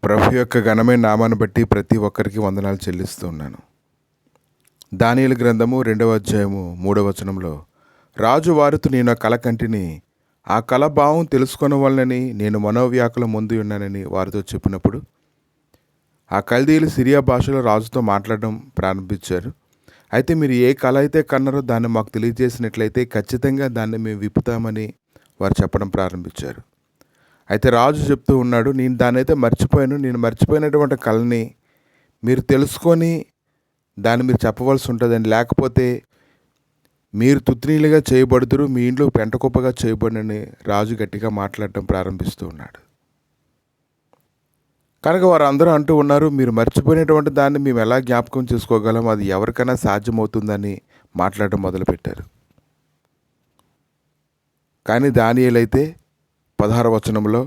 ప్రభు యొక్క ఘనమైన నామాన్ని బట్టి ప్రతి ఒక్కరికి వందనాలు చెల్లిస్తూ ఉన్నాను. దానియేలు గ్రంథము 2వ అధ్యాయము 3వ వచనంలో, రాజు వారితో నేను కల కంటిని, ఆ కల భావం తెలుసుకొనవలనని నేను మనోవ్యాకుల ముందు ఉన్నానని వారితో చెప్పినప్పుడు, ఆ కల్దీయులు సిరియా భాషలో రాజుతో మాట్లాడడం ప్రారంభించారు. అయితే మీరు ఏ కళ అయితే కన్నారో దాన్ని మాకు తెలియజేసినట్లయితే ఖచ్చితంగా దాన్ని మేము విప్పుతామని వారు చెప్పడం ప్రారంభించారు. అయితే రాజు చెప్తూ ఉన్నాడు, నేను దాన్ని అయితే మర్చిపోయాను. నేను మర్చిపోయినటువంటి కళని మీరు తెలుసుకొని దాన్ని మీరు చెప్పవలసి ఉంటుందని, లేకపోతే మీరు తుత్నీలుగా చేయబడుదురు, మీ ఇంట్లో పెంటకుప్పగా చేయబడినని రాజు గట్టిగా మాట్లాడటం ప్రారంభిస్తూ ఉన్నాడు. కనుక వారు అందరూ అంటూ ఉన్నారు, మీరు మర్చిపోయినటువంటి దాన్ని మేము ఎలా జ్ఞాపకం చేసుకోగలం, అది ఎవరికైనా సాధ్యమవుతుందని మాట్లాడటం మొదలుపెట్టారు. కానీ దానియేలు అయితే 16వ వచనంలో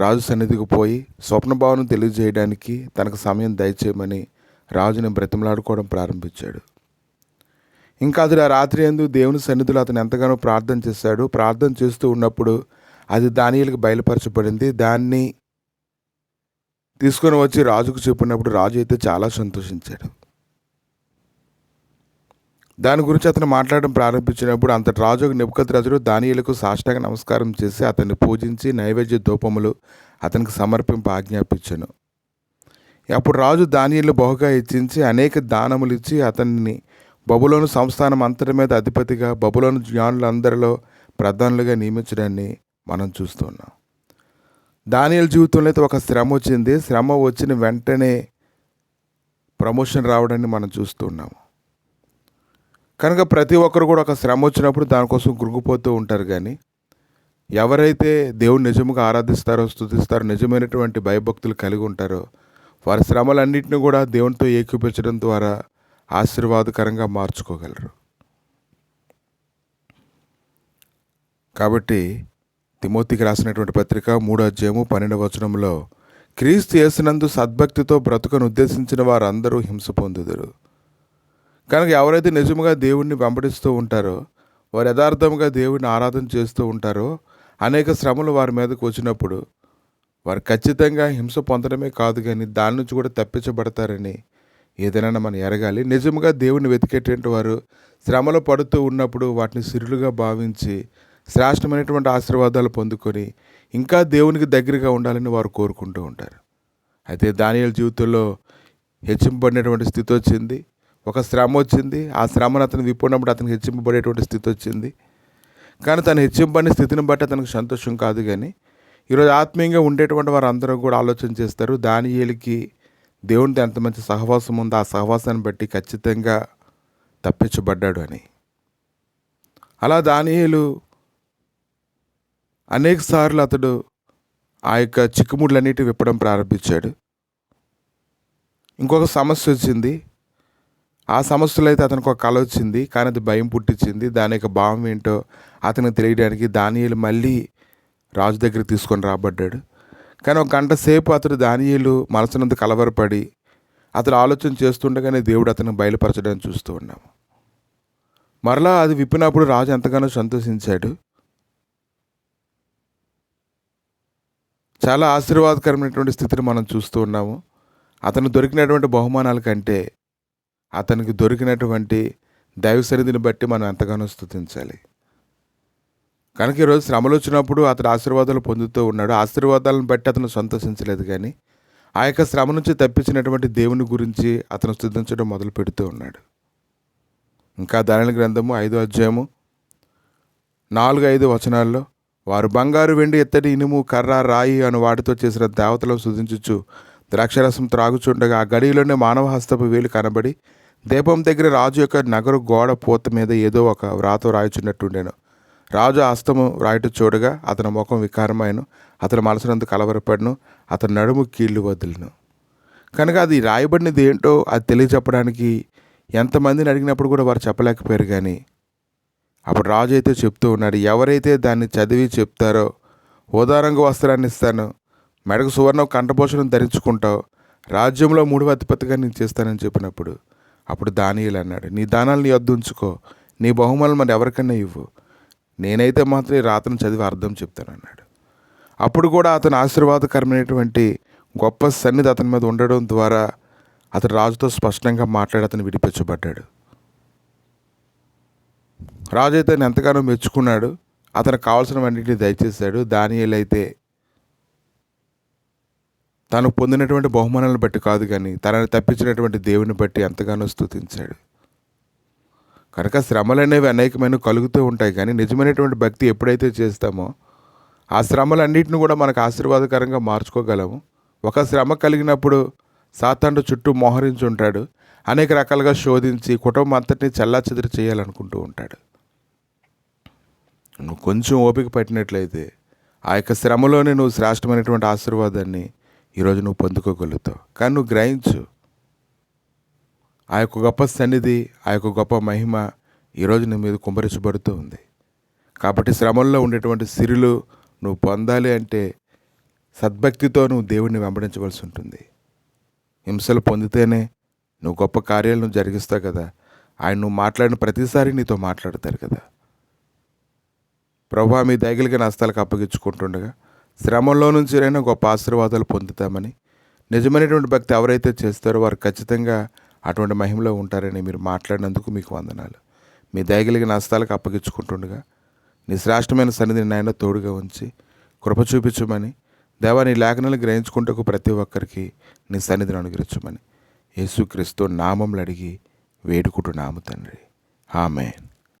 రాజు సన్నిధికి పోయి స్వప్నభావన తెలియజేయడానికి తనకు సమయం దయచేయమని రాజుని బ్రతిమలాడుకోవడం ప్రారంభించాడు. ఇంకా అది ఆ రాత్రి యందు దేవుని సన్నిధిలో అతను ఎంతగానో ప్రార్థన చేశాడు. ప్రార్థన చేస్తూ ఉన్నప్పుడు అది దానియేలుకు బయలుపరచబడింది. దాన్ని తీసుకొని వచ్చి రాజుకు చెప్పినప్పుడు రాజు అయితే చాలా సంతోషించాడు. దాని గురించి అతను మాట్లాడడం ప్రారంభించినప్పుడు అంతటి రాజు నెబుకద్నెజరు దానియేలుకు సాష్టాంగ నమస్కారం చేసి అతన్ని పూజించి నైవేద్య ధూపములు అతనికి సమర్పింప ఆజ్ఞాపించెను. అప్పుడు రాజు దానియేలును బహుగా హెచ్చించి అనేక దానములు ఇచ్చి అతన్ని బబులోను సంస్థానం అంతటి మీద అధిపతిగా, బబులోను జ్ఞానులందరిలో ప్రధానులుగా నియమించడాన్ని మనం చూస్తున్నాం. దానియేలు జీవితంలో అయితే ఒక శ్రమ వచ్చింది. శ్రమ వచ్చిన వెంటనే ప్రమోషన్ రావడాన్ని మనం చూస్తున్నాము. కనుక ప్రతి ఒక్కరు కూడా ఒక శ్రమ వచ్చినప్పుడు దానికోసం కృంగిపోతూ ఉంటారు. కానీ ఎవరైతే దేవుని నిజముగా ఆరాధిస్తారో, స్తుతిస్తారో, నిజమైనటువంటి భయభక్తులు కలిగి ఉంటారో వారి శ్రమలన్నింటినీ కూడా దేవునితో ఏకీపించడం ద్వారా ఆశీర్వాదకరంగా మార్చుకోగలరు. కాబట్టి తిమోతికి రాసినటువంటి పత్రిక 3వ అధ్యాయము 12వ వచనంలో, క్రీస్తు యేసునందు సద్భక్తితో బ్రతుకను ఉద్దేశించిన వారందరూ హింస పొందుదురు. కనుక ఎవరైతే నిజముగా దేవుణ్ణి వెంబడిస్తూ ఉంటారో, వారు యథార్థంగా దేవుడిని ఆరాధన చేస్తూ ఉంటారో, అనేక శ్రమలు వారి మీదకు వచ్చినప్పుడు వారు ఖచ్చితంగా హింస పొందడమే కాదు కానీ దాని నుంచి కూడా తప్పించబడతారని ఏదైనా మనం ఎరగాలి. నిజముగా దేవుణ్ణి వెతికేటువంటి వారు శ్రమలు పడుతూ ఉన్నప్పుడు వాటిని సిరులుగా భావించి శ్రేష్టమైనటువంటి ఆశీర్వాదాలు పొందుకొని ఇంకా దేవునికి దగ్గరగా ఉండాలని వారు కోరుకుంటూ ఉంటారు. అయితే దానియేలు జీవితంలో హెచ్చింపబడినటువంటి స్థితి వచ్చింది. ఒక శ్రమ వచ్చింది. ఆ శ్రమను అతను విప్పుకున్నప్పుడు అతనికి హెచ్చింపబడేటువంటి స్థితి వచ్చింది. కానీ తను హెచ్చింపబడిన స్థితిని బట్టి అతనికి సంతోషం కాదు. కానీ ఈరోజు ఆత్మీయంగా ఉండేటువంటి వారు అందరూ కూడా ఆలోచన చేస్తారు, దానియేలుకి దేవునితో ఎంత మంచి సహవాసం ఉందో ఆ సహవాసాన్ని బట్టి ఖచ్చితంగా తప్పించబడ్డాడు అని. అలా దానియేలు అనేక సార్లు అతడు ఆ యొక్క చిక్కుముళ్ళన్నిటి విప్పడం ప్రారంభించాడు. ఇంకొక సమస్య వచ్చింది. ఆ సమస్యలో అయితే అతనికి ఒక కళ వచ్చింది, కానీ అది భయం పుట్టించింది. దాని యొక్క భావం ఏంటో అతనికి తెలియడానికి దానియేలు మళ్ళీ రాజు దగ్గర తీసుకొని రాబడ్డాడు. కానీ ఒక గంట సేపు అతడు దానియేలు మనసునంత కలవరపడి అతడు ఆలోచన చేస్తుండగానే దేవుడు అతను బయలుపరచడానికి చూస్తూ ఉన్నాము. మరలా అది విప్పినప్పుడు రాజు ఎంతగానో సంతోషించాడు. చాలా ఆశీర్వాదకరమైనటువంటి స్థితిని మనం చూస్తూ ఉన్నాము. అతను దొరికినటువంటి బహుమానాల కంటే అతనికి దొరికినటువంటి దైవ సన్నిధిని బట్టి మనం ఎంతగానో స్తుతించాలి. కనుక ఈరోజు శ్రమలు వచ్చినప్పుడు అతడు ఆశీర్వాదాలు పొందుతూ ఉన్నాడు. ఆశీర్వాదాలను బట్టి అతను సంతోషించలేదు, కానీ ఆ యొక్క శ్రమ నుంచి తప్పించినటువంటి దేవుని గురించి అతను స్తుతించడం మొదలు పెడుతూ ఉన్నాడు. ఇంకా దానియేలు గ్రంథము 5వ అధ్యాయము 4-5 వచనాల్లో, వారు బంగారు, వెండి, ఎత్తడి, ఇనుము, కర్ర, రాయి అను వాటితో చేసిన దేవతలను స్తుతించుచు ద్రాక్షరసం త్రాగుచుండగా ఆ గడిలోనే మానవ హస్తపు వేలు కనబడి దీపం దగ్గర రాజు యొక్క నగరు గోడ పూత మీద ఏదో ఒక వ్రాత రాయుచున్నట్టుండెను. రాజు హస్తము రాయట చూడగా అతని ముఖం వికారమైను, అతని మనసునందు కలవరపడను, అతని నడుము కీళ్ళు వదిలిను. కనుక అది రాయబడినది ఏంటో అది తెలియచెప్పడానికి ఎంతమందిని అడిగినప్పుడు కూడా వారు చెప్పలేకపోయారు. కానీ అప్పుడు రాజు అయితే చెప్తూ ఉన్నాడు, ఎవరైతే దాన్ని చదివి చెప్తారో ఉదారంగా వస్త్రాన్ని ఇస్తాను, మెడకు సువర్ణ కంఠభూషణం ధరించుకుంటావు, రాజ్యంలో 3వ అధిపతిగా నేను చేస్తానని చెప్పినప్పుడు అప్పుడు దానియేలు అన్నాడు, నీ దానాలు నీ వద్ద ఉంచుకో, నీ బహుమానాలు మరి ఎవరికన్నా ఇవ్వు, నేనైతే మాత్రం ఈ రాతను చదివి అర్థం చెప్తాను అన్నాడు. అప్పుడు కూడా అతను ఆశీర్వాదకరమైనటువంటి గొప్ప సన్నిధి అతని మీద ఉండడం ద్వారా అతను రాజుతో స్పష్టంగా మాట్లాడి అతను విడిపించబడ్డాడు. రాజు అయితే ఆయన ఎంతగానో మెచ్చుకున్నాడు. అతనికి కావాల్సినవన్నింటినీ దయచేశాడు. దానియేలు అయితే తాను పొందినటువంటి బహుమానాలను బట్టి కాదు, కానీ తనని తప్పించినటువంటి దేవుని బట్టి ఎంతగానో స్తుతించాడు. కనుక శ్రమలు అనేవి అనేకమైన కలుగుతూ ఉంటాయి, కానీ నిజమైనటువంటి భక్తి ఎప్పుడైతే చేస్తామో ఆ శ్రమలన్నింటిని కూడా మనకు ఆశీర్వాదకరంగా మార్చుకోగలము. ఒక శ్రమ కలిగినప్పుడు సాతానుడు చుట్టూ మోహరించి ఉంటాడు. అనేక రకాలుగా శోధించి కుటుంబం అంతటినీ చెల్లాచెదరు చేయాలనుకుంటూ ఉంటాడు. నువ్వు కొంచెం ఓపిక పట్టినట్లయితే ఆ యొక్క శ్రమలోనే నువ్వు శ్రేష్టమైనటువంటి ఆశీర్వాదాన్ని ఈరోజు నువ్వు పొందుకోగలుగుతావు. కానీ నువ్వు గ్రహించు, ఆ యొక్క గొప్ప సన్నిధి, ఆ యొక్క గొప్ప మహిమ ఈరోజు నీ మీద కుమ్మరించబడుతూ ఉంది. కాబట్టి శ్రమల్లో ఉండేటువంటి సిరులు నువ్వు పొందాలి అంటే సద్భక్తితో నువ్వు దేవుడిని వెంబడించవలసి ఉంటుంది. హింసలు పొందితేనే నువ్వు గొప్ప కార్యాలను జరిగిస్తావు కదా. ఆయన నువ్వు మాట్లాడిన ప్రతిసారి నీతో మాట్లాడతారు కదా. ప్రభువా, మీ దయగలిగిన హస్తాలకు అప్పగించుకుంటుండగా శ్రమంలో నుంచి అయినా గొప్ప ఆశీర్వాదాలు పొందుతామని, నిజమైనటువంటి భక్తి ఎవరైతే చేస్తారో వారు ఖచ్చితంగా అటువంటి మహిమలో ఉంటారని మీరు మాట్లాడినందుకు మీకు వందనాలు. మీ దయగలిగిన హస్తాలకు అప్పగించుకుంటుండగా నీ శ్రేష్టమైన సన్నిధిని నాయన తోడుగా ఉంచి కృప చూపించమని, దేవా నీ లేఖనాలు గ్రహించుకుంటకు ప్రతి ఒక్కరికి నీ సన్నిధిని అనుగ్రహించమని యేసుక్రీస్తు నామములో అడిగి వేడుకుంటున్నాము తండ్రి. ఆమేన్.